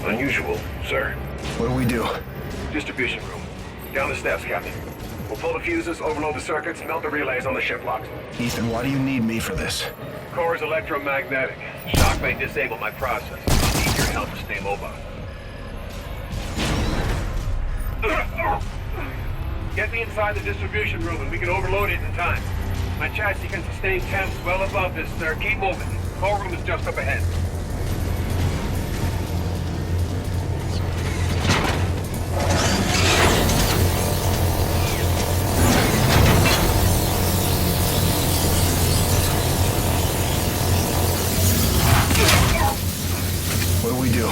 Unusual, sir. What do we do? Distribution room. Down the steps, Captain. We'll pull the fuses, overload the circuits, melt the relays on the ship locks. Ethan, why do you need me for this? Core is electromagnetic. Shock may disable my process. I'll need your help to stay mobile. Get me inside the distribution room and we can overload it in time. My chassis can sustain temps well above this, sir. Keep moving. Core room is just up ahead. What do we do?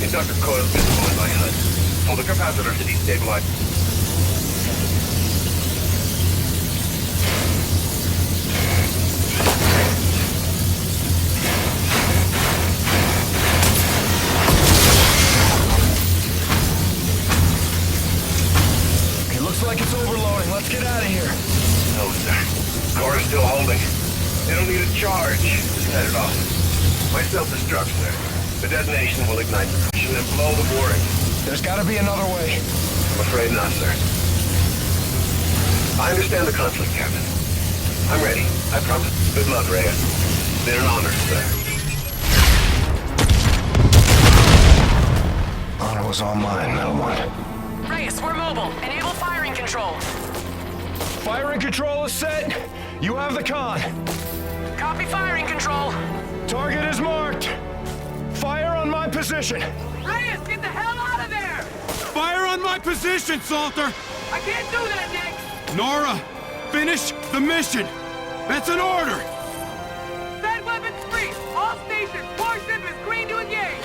Inductor coil visible in my HUD. Hold the capacitor to destabilize. Okay, looks like it's overloading. Let's get out of here. No, sir. Core is still holding. They don't need a charge to set it off. My self-destruct, sir. The detonation will ignite the fusion and blow the mooring. There's gotta be another way. I'm afraid not, sir. I understand the conflict, Captain. I'm ready. I promise. Good luck, Reyes. It's been an honor, sir. Honor was all mine, Metal One. Reyes, we're mobile. Enable firing control. Firing control is set. You have the con. Copy firing control. Target is marked. Fire on my position. Reyes, get the hell out of there! Fire on my position, Salter! I can't do that, Nick! Nora, finish the mission! That's an order! Set weapons free! All stations, warship is green to engage!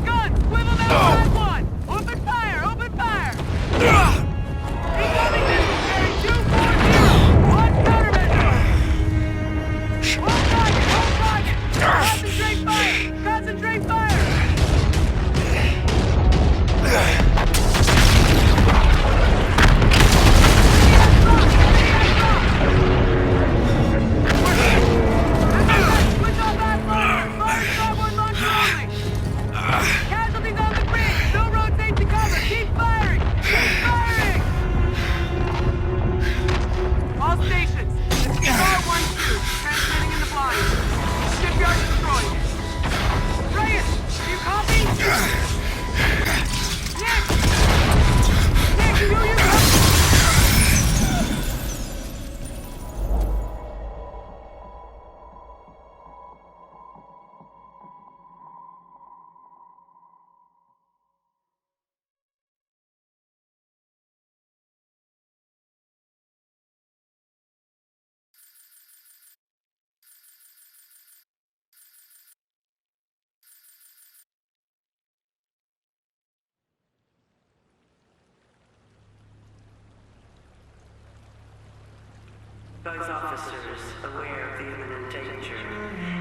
Guns, swivel down to one! Open fire, open fire! Incoming missile carry 240! On countermeasure! Hold target, hold target! Concentrate fire! Concentrate fire! Switch off that fire! Fire starboard launcher only! Casualties on the bridge! No road safety cover! Keep firing! Keep firing! All stations, this is R12, transmitting in the blind. Shipyard destroyed. Reyes, do you copy? Nick! Nick, do you copy? Both officers, aware of the imminent danger,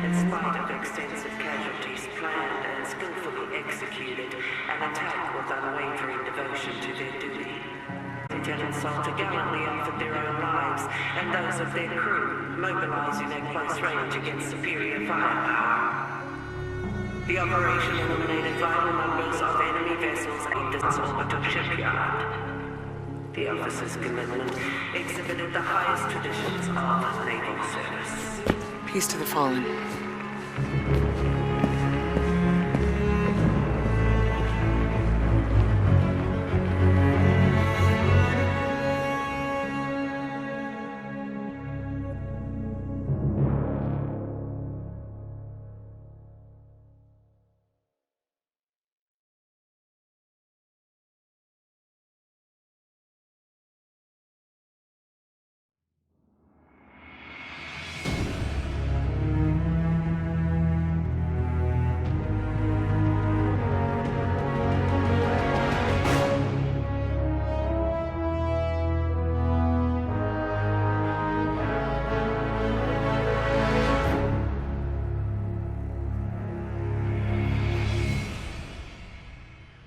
in spite of extensive casualties planned and skillfully executed, an attack with unwavering devotion to their duty. Lieutenant Salter gallantly offered their own lives and those of their crew, mobilizing at close range against superior firepower. The operation eliminated vital numbers of enemy vessels aimed at the orbital shipyard. The officer's commitment exhibited the highest traditions of naval service. Peace to the fallen.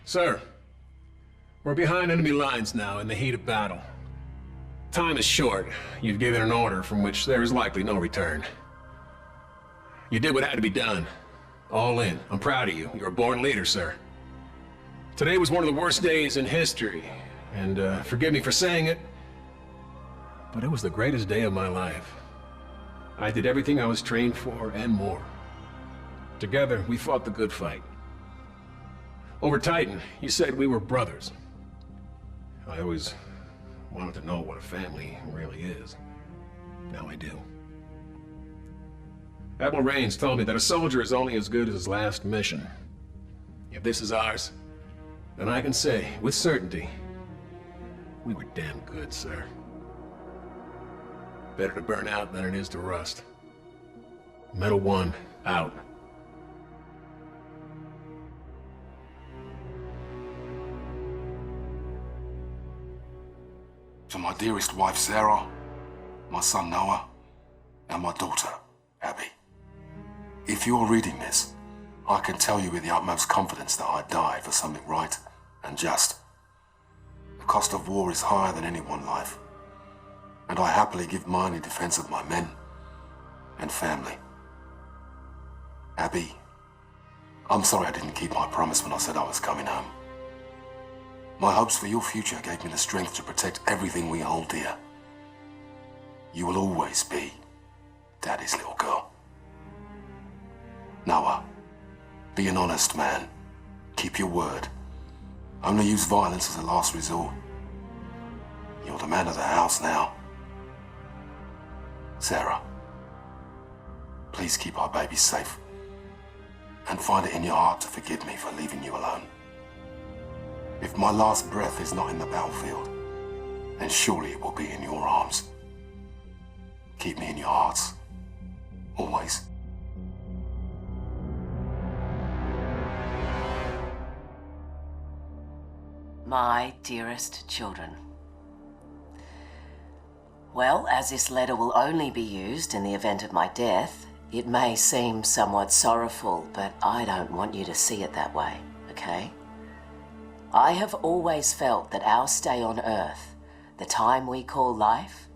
Sir, we're behind enemy lines now in the heat of battle. Time is short. You've given an order from which there is likely no return. You did what had to be done. All in. I'm proud of you. You're a born leader, sir. Today was one of the worst days in history, and forgive me for saying it, but it was the greatest day of my life. I did everything I was trained for and more. Together, we fought the good fight. Over Titan, you said we were brothers. I always wanted to know what a family really is. Now I do. Admiral Raines told me that a soldier is only as good as his last mission. If this is ours, then I can say, with certainty, we were damn good, sir. Better to burn out than it is to rust. Metal One, out. To my dearest wife, Sarah, my son, Noah, and my daughter, Abby. If you're reading this, I can tell you with the utmost confidence that I died for something right and just. The cost of war is higher than any one life, and I happily give mine in defense of my men and family. Abby, I'm sorry I didn't keep my promise when I said I was coming home. My hopes for your future gave me the strength to protect everything we hold dear. You will always be Daddy's little girl. Noah, be an honest man. Keep your word. Only use violence as a last resort. You're the man of the house now. Sarah, please keep our baby safe. And find it in your heart to forgive me for leaving you alone. If my last breath is not in the battlefield, then surely it will be in your arms. Keep me in your hearts. Always. My dearest children. Well, as this letter will only be used in the event of my death, it may seem somewhat sorrowful, but I don't want you to see it that way, okay? I have always felt that our stay on Earth, the time we call life,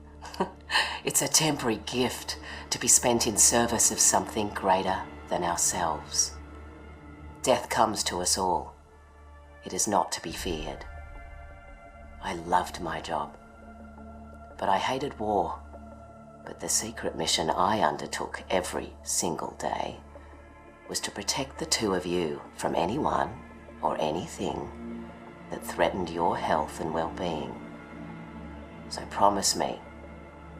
it's a temporary gift to be spent in service of something greater than ourselves. Death comes to us all. It is not to be feared. I loved my job, but I hated war. But the secret mission I undertook every single day was to protect the two of you from anyone or anything that threatened your health and well-being. So promise me,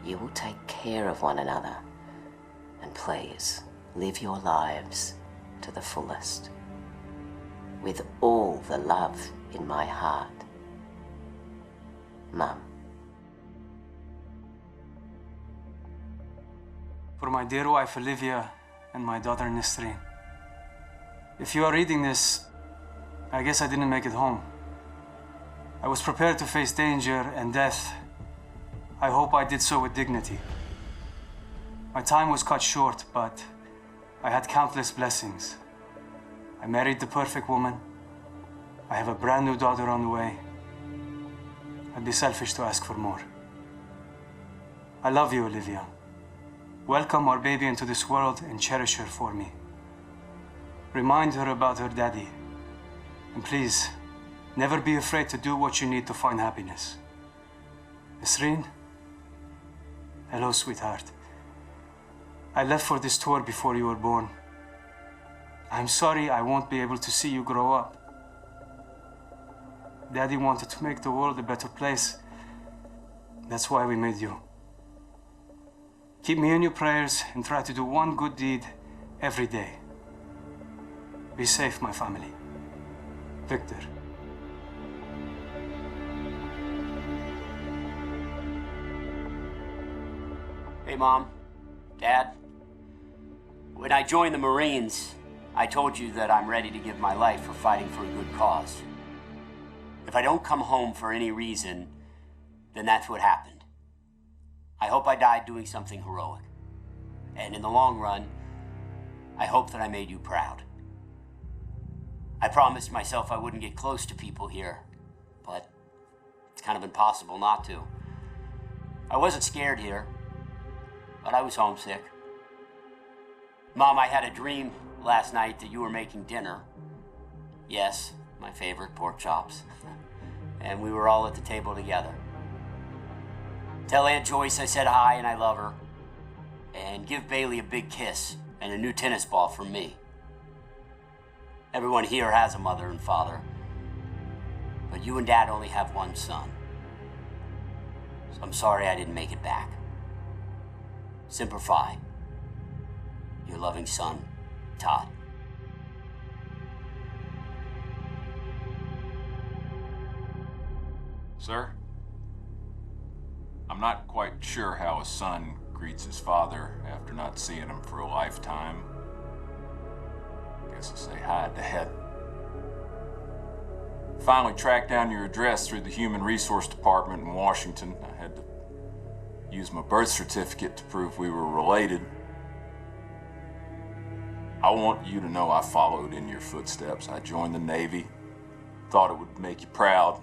you will take care of one another, and please live your lives to the fullest, with all the love in my heart. Mum. For my dear wife Olivia and my daughter Nesrine. If you are reading this, I guess I didn't make it home. I was prepared to face danger and death. I hope I did so with dignity. My time was cut short, but I had countless blessings. I married the perfect woman. I have a brand new daughter on the way. I'd be selfish to ask for more. I love you, Olivia. Welcome our baby into this world and cherish her for me. Remind her about her daddy. And please, never be afraid to do what you need to find happiness. Nesrine? Hello, sweetheart. I left for this tour before you were born. I'm sorry I won't be able to see you grow up. Daddy wanted to make the world a better place. That's why we made you. Keep me in your prayers and try to do one good deed every day. Be safe, my family. Victor. Hey, Mom. Dad. When I joined the Marines, I told you that I'm ready to give my life for fighting for a good cause. If I don't come home for any reason, then that's what happened. I hope I died doing something heroic. And in the long run, I hope that I made you proud. I promised myself I wouldn't get close to people here, but it's kind of impossible not to. I wasn't scared here, but I was homesick. Mom, I had a dream last night that you were making dinner. Yes, my favorite pork chops. And we were all at the table together. Tell Aunt Joyce I said hi and I love her. And give Bailey a big kiss and a new tennis ball from me. Everyone here has a mother and father, but you and Dad only have one son. So I'm sorry I didn't make it back. Semper Fi. Your loving son, Todd. Sir? I'm not quite sure how a son greets his father after not seeing him for a lifetime. Guess I'll say hi, Dad. Finally tracked down your address through the Human Resource Department in Washington. I had to use my birth certificate to prove we were related. I want you to know I followed in your footsteps. I joined the Navy. Thought it would make you proud.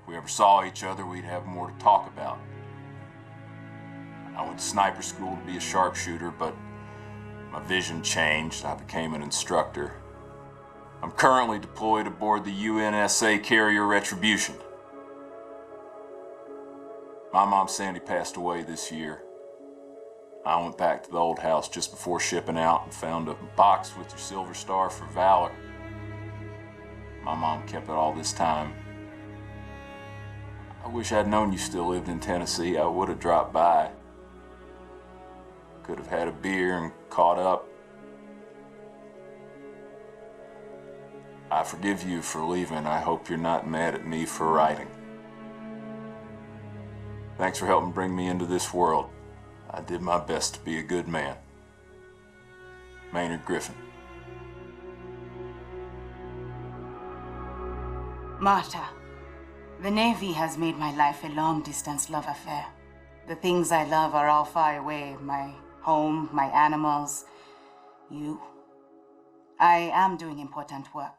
If we ever saw each other, we'd have more to talk about. I went to sniper school to be a sharpshooter, but my vision changed. I became an instructor. I'm currently deployed aboard the UNSA carrier Retribution. My mom, Sandy, passed away this year. I went back to the old house just before shipping out and found a box with your Silver Star for Valor. My mom kept it all this time. I wish I'd known you still lived in Tennessee. I would have dropped by. Could have had a beer and caught up. I forgive you for leaving. I hope you're not mad at me for writing. Thanks for helping bring me into this world. I did my best to be a good man. Maynard Griffin. Marta, the Navy has made my life a long-distance love affair. The things I love are all far away. My home, my animals, you. I am doing important work.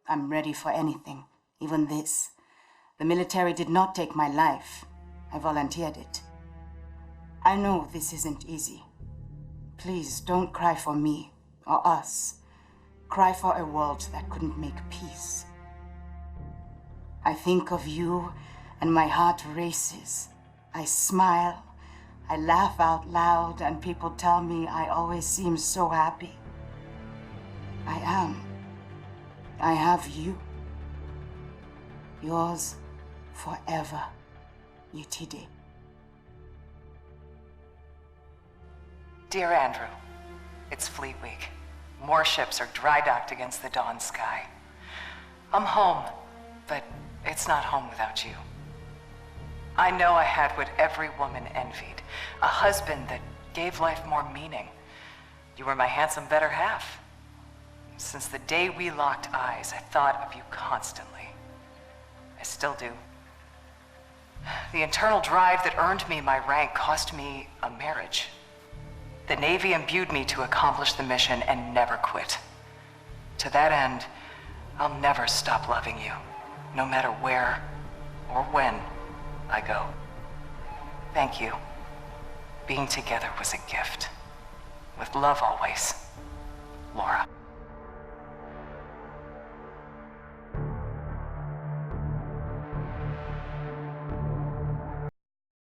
I'm ready for anything, even this. The military did not take my life. I volunteered it. I know this isn't easy. Please don't cry for me or us. Cry for a world that couldn't make peace. I think of you and my heart races. I smile, I laugh out loud, and people tell me I always seem so happy. I am. I have you. Yours forever, UTD. Dear Andrew, it's Fleet Week. More ships are dry docked against the dawn sky. I'm home, but it's not home without you. I know I had what every woman envied, a husband that gave life more meaning. You were my handsome better half. Since the day we locked eyes, I thought of you constantly. I still do. The internal drive that earned me my rank cost me a marriage. The Navy imbued me to accomplish the mission and never quit. To that end, I'll never stop loving you, no matter where or when I go. Thank you. Being together was a gift. With love always, Laura.